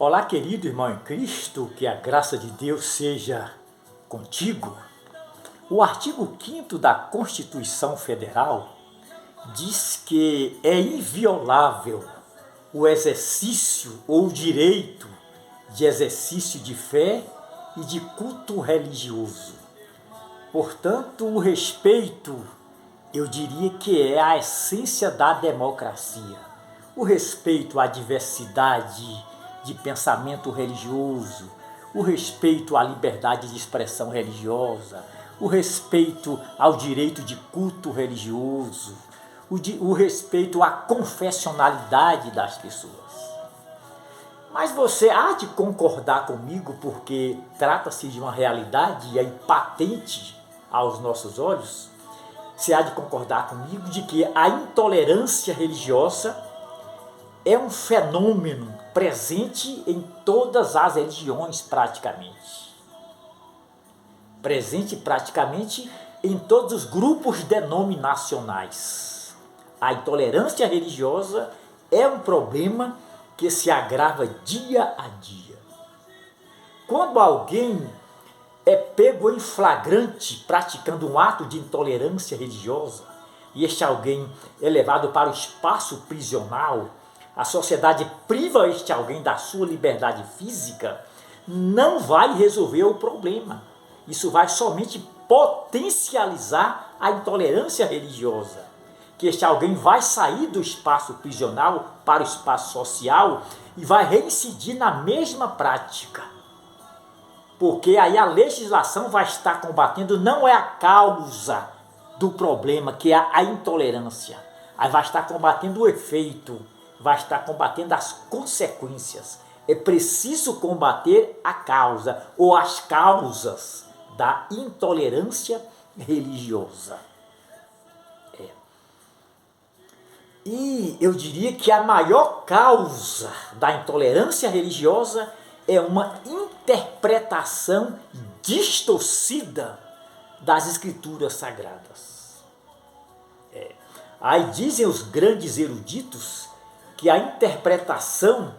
Olá, querido irmão em Cristo, que a graça de Deus seja contigo. O artigo 5º da Constituição Federal diz que é inviolável o exercício ou o direito de exercício de fé e de culto religioso. Portanto, o respeito, eu diria que é a essência da democracia. O respeito à diversidade de pensamento religioso, o respeito à liberdade de expressão religiosa, o respeito ao direito de culto religioso, o respeito à confessionalidade das pessoas. Mas você há de concordar comigo, porque trata-se de uma realidade aí patente aos nossos olhos, você há de concordar comigo de que a intolerância religiosa é um fenômeno presente em todas as religiões praticamente. Presente praticamente em todos os grupos denominacionais. A intolerância religiosa é um problema que se agrava dia a dia. Quando alguém é pego em flagrante praticando um ato de intolerância religiosa, e este alguém é levado para o espaço prisional, a sociedade priva este alguém da sua liberdade física, não vai resolver o problema. Isso vai somente potencializar a intolerância religiosa. Que este alguém vai sair do espaço prisional para o espaço social e vai reincidir na mesma prática. Porque aí a legislação vai estar combatendo, não é a causa do problema, que é a intolerância. Aí vai estar combatendo o efeito, vai estar combatendo as consequências. É preciso combater a causa ou as causas da intolerância religiosa. E eu diria que a maior causa da intolerância religiosa é uma interpretação distorcida das escrituras sagradas. Aí dizem os grandes eruditos que a interpretação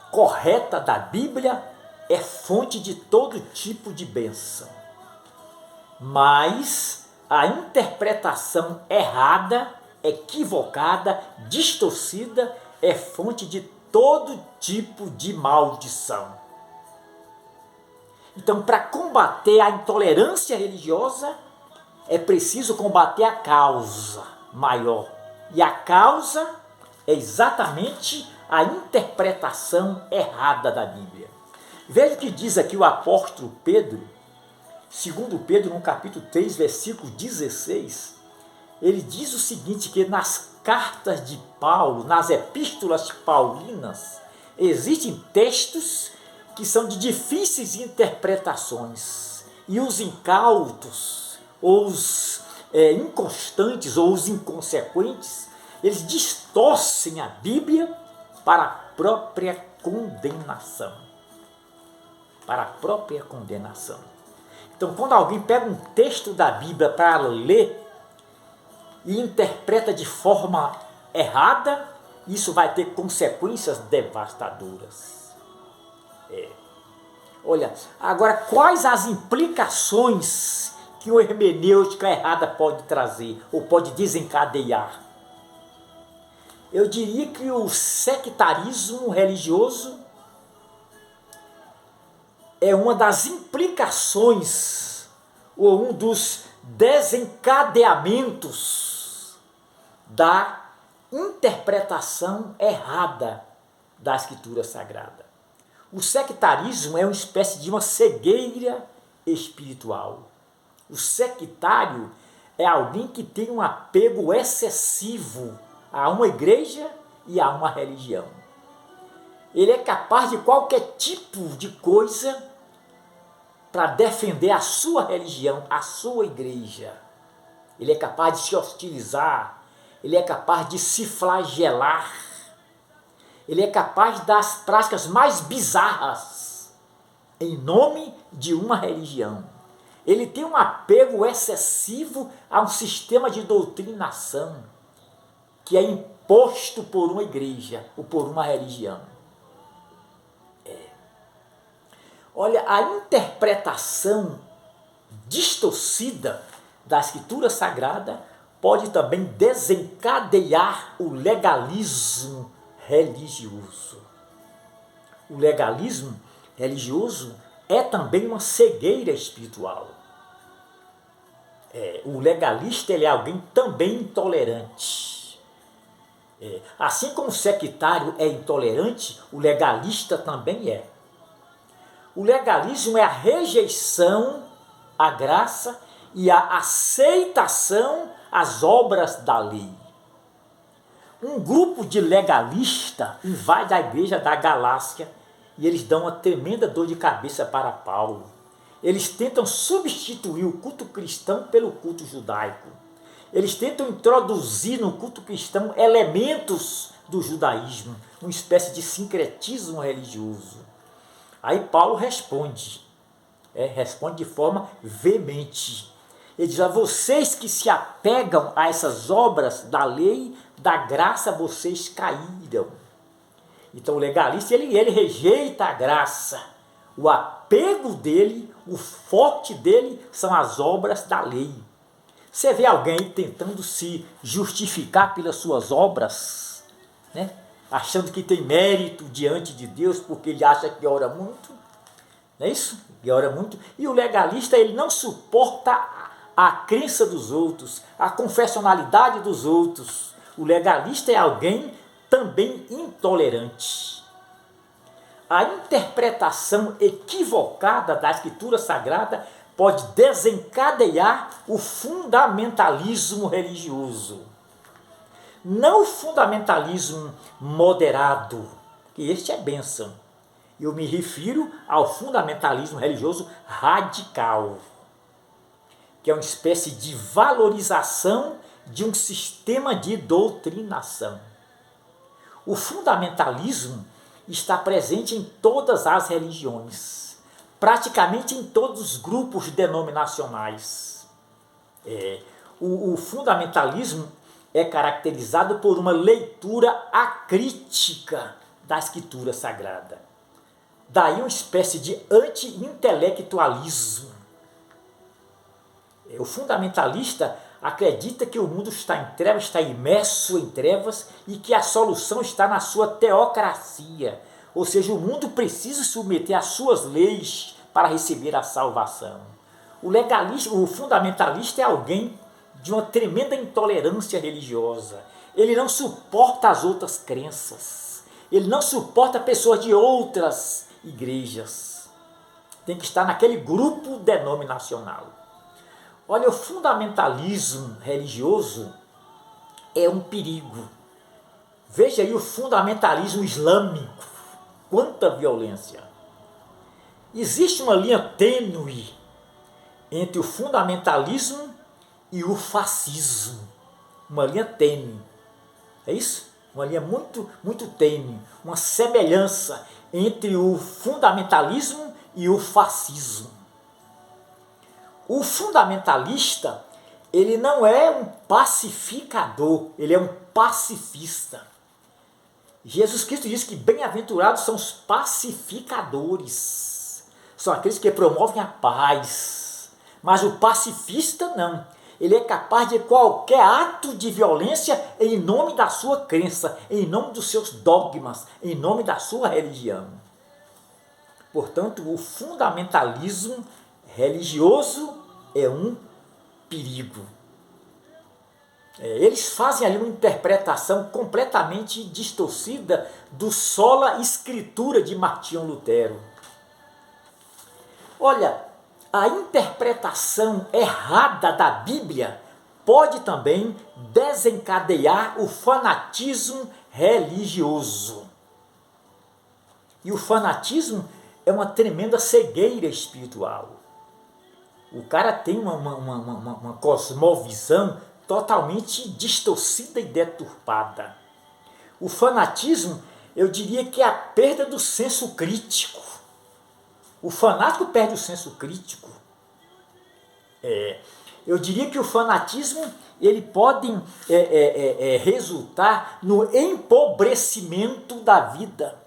correta da Bíblia é fonte de todo tipo de bênção. Mas a interpretação errada, equivocada, distorcida, é fonte de todo tipo de maldição. Então, para combater a intolerância religiosa, é preciso combater a causa maior. E a causa é exatamente a interpretação errada da Bíblia. Veja o que diz aqui o apóstolo Pedro, segundo Pedro, no capítulo 3, versículo 16, ele diz o seguinte, que nas cartas de Paulo, nas epístolas paulinas, existem textos que são de difíceis interpretações, e os incautos, ou os inconstantes, ou os inconsequentes, eles distorcem a Bíblia para a própria condenação. Para a própria condenação. Então, quando alguém pega um texto da Bíblia para ler e interpreta de forma errada, isso vai ter consequências devastadoras. Olha, agora quais as implicações que uma hermenêutica errada pode trazer ou pode desencadear? Eu diria que o sectarismo religioso é uma das implicações ou um dos desencadeamentos da interpretação errada da Escritura Sagrada. O sectarismo é uma espécie de uma cegueira espiritual. O sectário é alguém que tem um apego excessivo a uma igreja e a uma religião. Ele é capaz de qualquer tipo de coisa para defender a sua religião, a sua igreja. Ele é capaz de se hostilizar, ele é capaz de se flagelar, ele é capaz das práticas mais bizarras em nome de uma religião. Ele tem um apego excessivo a um sistema de doutrinação que é imposto por uma igreja ou por uma religião. Olha, a interpretação distorcida da Escritura Sagrada pode também desencadear o legalismo religioso. O legalismo religioso é também uma cegueira espiritual. O legalista ele é alguém também intolerante. Assim como o sectário é intolerante, o legalista também é. O legalismo é a rejeição à graça e a aceitação às obras da lei. Um grupo de legalistas invade a igreja da Galácia e eles dão uma tremenda dor de cabeça para Paulo. Eles tentam substituir o culto cristão pelo culto judaico. Eles tentam introduzir no culto cristão elementos do judaísmo, uma espécie de sincretismo religioso. Aí Paulo responde de forma veemente. Ele diz: a vocês que se apegam a essas obras da lei, da graça, vocês caíram. Então o legalista ele rejeita a graça. O apego dele, o forte dele são as obras da lei. Você vê alguém tentando se justificar pelas suas obras, né? Achando que tem mérito diante de Deus porque ele acha que ora muito, não é isso? E ora muito. E o legalista ele não suporta a crença dos outros, a confessionalidade dos outros. O legalista é alguém também intolerante. A interpretação equivocada da Escritura Sagrada pode desencadear o fundamentalismo religioso. Não o fundamentalismo moderado, que este é bênção. Eu me refiro ao fundamentalismo religioso radical, que é uma espécie de valorização de um sistema de doutrinação. O fundamentalismo está presente em todas as religiões, praticamente em todos os grupos denominacionais. O fundamentalismo é caracterizado por uma leitura acrítica da Escritura Sagrada. Daí uma espécie de anti-intelectualismo. O fundamentalista acredita que o mundo está em trevas, está imerso em trevas e que a solução está na sua teocracia. Ou seja, o mundo precisa submeter às suas leis para receber a salvação. O fundamentalista é alguém de uma tremenda intolerância religiosa. Ele não suporta as outras crenças. Ele não suporta pessoas de outras igrejas. Tem que estar naquele grupo denominacional. Olha, o fundamentalismo religioso é um perigo. Veja aí o fundamentalismo islâmico. Quanta violência! Existe uma linha tênue entre o fundamentalismo e o fascismo. Uma linha tênue. É isso? Uma linha muito, muito tênue. Uma semelhança entre o fundamentalismo e o fascismo. O fundamentalista, ele não é um pacificador, ele é um pacifista. Jesus Cristo diz que bem-aventurados são os pacificadores. São aqueles que promovem a paz. Mas o pacifista não. Ele é capaz de qualquer ato de violência em nome da sua crença, em nome dos seus dogmas, em nome da sua religião. Portanto, o fundamentalismo religioso é um perigo. Eles fazem ali uma interpretação completamente distorcida do sola escritura de Martinho Lutero. Olha, a interpretação errada da Bíblia pode também desencadear o fanatismo religioso. E o fanatismo é uma tremenda cegueira espiritual. O cara tem uma cosmovisão totalmente distorcida e deturpada. O fanatismo, eu diria que é a perda do senso crítico. O fanático perde o senso crítico. Eu diria que o fanatismo ele pode resultar no empobrecimento da vida.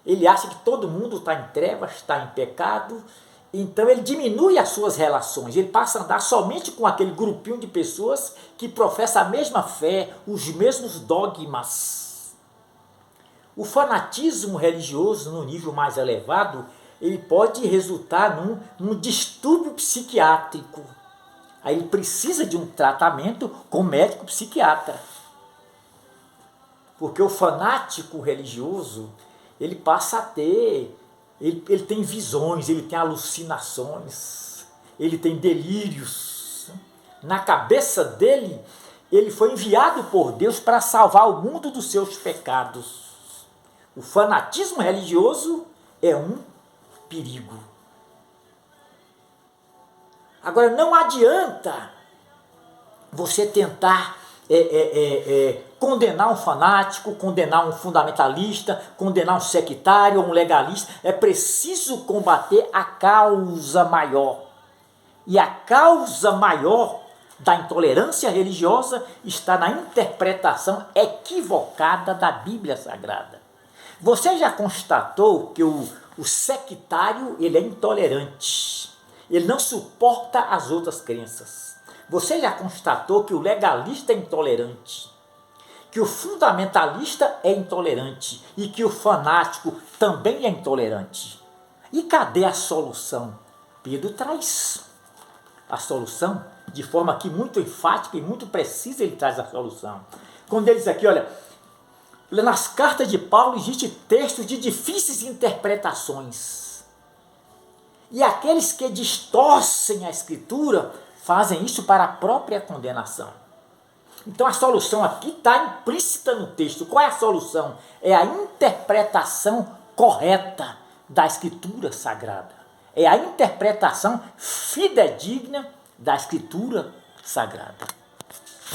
ele acha que todo mundo está em trevas, está em pecado, então ele diminui as suas relações, ele passa a andar somente com aquele grupinho de pessoas que professam a mesma fé, os mesmos dogmas. O fanatismo religioso no nível mais elevado, ele pode resultar num distúrbio psiquiátrico. Aí ele precisa de um tratamento com médico psiquiatra. Porque o fanático religioso, ele passa a ter, ele tem visões, ele tem alucinações, ele tem delírios. Na cabeça dele, ele foi enviado por Deus para salvar o mundo dos seus pecados. O fanatismo religioso é um perigo. Agora, não adianta você tentar condenar um fanático, condenar um fundamentalista, condenar um sectário ou um legalista. É preciso combater a causa maior. E a causa maior da intolerância religiosa está na interpretação equivocada da Bíblia Sagrada. Você já constatou que o sectário ele é intolerante, ele não suporta as outras crenças. Você já constatou que o legalista é intolerante, que o fundamentalista é intolerante e que o fanático também é intolerante. E cadê a solução? Pedro traz a solução de forma aqui muito enfática e muito precisa. Ele traz a solução. Quando ele diz aqui, olha, nas cartas de Paulo existem textos de difíceis interpretações. E aqueles que distorcem a Escritura fazem isso para a própria condenação. Então a solução aqui está implícita no texto. Qual é a solução? É a interpretação correta da Escritura Sagrada. É a interpretação fidedigna da Escritura Sagrada.